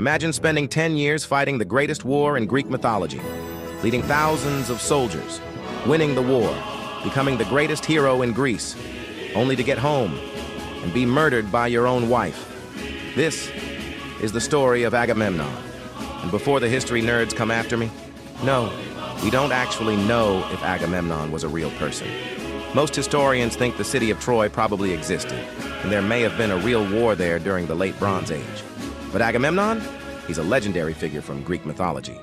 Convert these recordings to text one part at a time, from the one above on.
Imagine spending 10 years fighting the greatest war in Greek mythology, leading thousands of soldiers, winning the war, becoming the greatest hero in Greece, only to get home and be murdered by your own wife. This is the story of Agamemnon. And before the history nerds come after me, no, we don't actually know if Agamemnon was a real person. Most historians think the city of Troy probably existed, and there may have been a real war there during the late Bronze Age. But Agamemnon? He's a legendary figure from Greek mythology.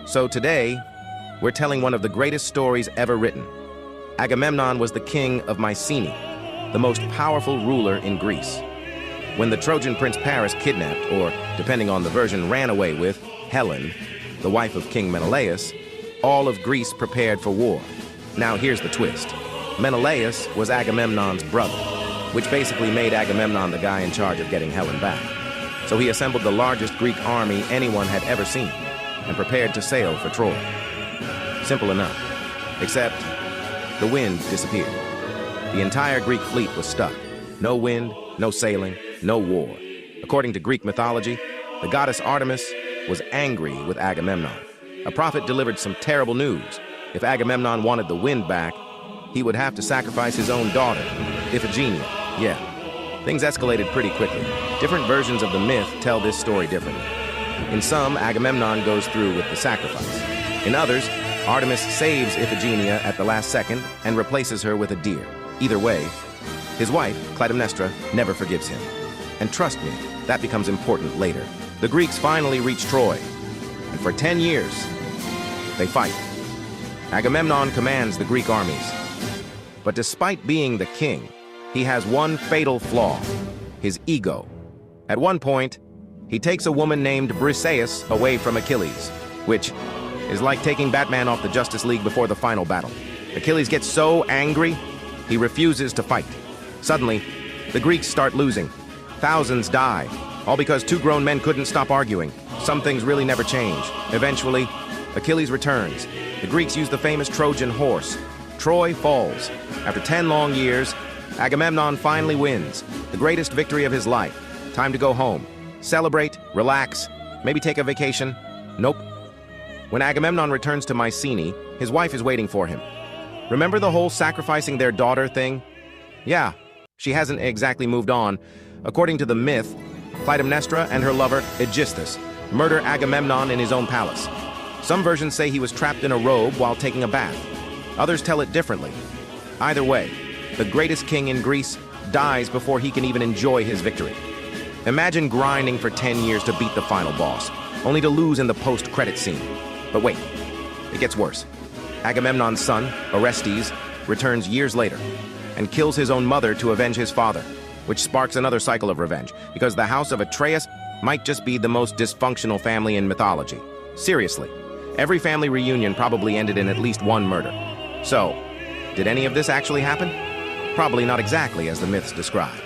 So today, we're telling one of the greatest stories ever written. Agamemnon was the king of Mycenae, the most powerful ruler in Greece. When the Trojan prince Paris kidnapped, or depending on the version, ran away with, Helen, the wife of King Menelaus, all of Greece prepared for war. Now here's the twist. Menelaus was Agamemnon's brother, which basically made Agamemnon the guy in charge of getting Helen back. So he assembled the largest Greek army anyone had ever seen and prepared to sail for Troy. Simple enough, except the wind disappeared. The entire Greek fleet was stuck. No wind, no sailing, no war. According to Greek mythology, the goddess Artemis was angry with Agamemnon. A prophet delivered some terrible news. If Agamemnon wanted the wind back, he would have to sacrifice his own daughter, Iphigenia. Yeah, things escalated pretty quickly. Different versions of the myth tell this story differently. In some, Agamemnon goes through with the sacrifice. In others, Artemis saves Iphigenia at the last second and replaces her with a deer. Either way, his wife, Clytemnestra, never forgives him. And trust me, that becomes important later. The Greeks finally reach Troy, and for 10 years, they fight. Agamemnon commands the Greek armies. But despite being the king, he has one fatal flaw: his ego. At one point, he takes a woman named Briseis away from Achilles, which is like taking Batman off the Justice League before the final battle. Achilles gets so angry, he refuses to fight. Suddenly, the Greeks start losing. Thousands die, all because two grown men couldn't stop arguing. Some things really never change. Eventually, Achilles returns. The Greeks use the famous Trojan horse. Troy falls. After 10 long years, Agamemnon finally wins, the greatest victory of his life. Time to go home. Celebrate, relax, maybe take a vacation. Nope. When Agamemnon returns to Mycenae, his wife is waiting for him. Remember the whole sacrificing their daughter thing? Yeah, she hasn't exactly moved on. According to the myth, Clytemnestra and her lover, Aegisthus, murder Agamemnon in his own palace. Some versions say he was trapped in a robe while taking a bath. Others tell it differently. Either way, the greatest king in Greece dies before he can even enjoy his victory. Imagine grinding for 10 years to beat the final boss, only to lose in the post-credit scene. But wait, it gets worse. Agamemnon's son, Orestes, returns years later and kills his own mother to avenge his father, which sparks another cycle of revenge, because the house of Atreus might just be the most dysfunctional family in mythology. Seriously, every family reunion probably ended in at least one murder. So, did any of this actually happen? Probably not exactly as the myths describe.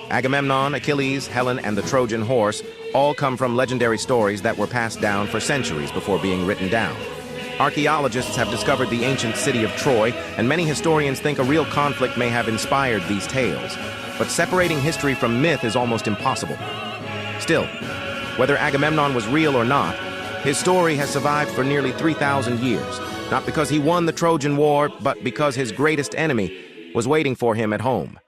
Agamemnon, Achilles, Helen, and the Trojan horse all come from legendary stories that were passed down for centuries before being written down. Archaeologists have discovered the ancient city of Troy, and many historians think a real conflict may have inspired these tales. But separating history from myth is almost impossible. Still, whether Agamemnon was real or not, his story has survived for nearly 3,000 years, not because he won the Trojan War, but because his greatest enemy was waiting for him at home.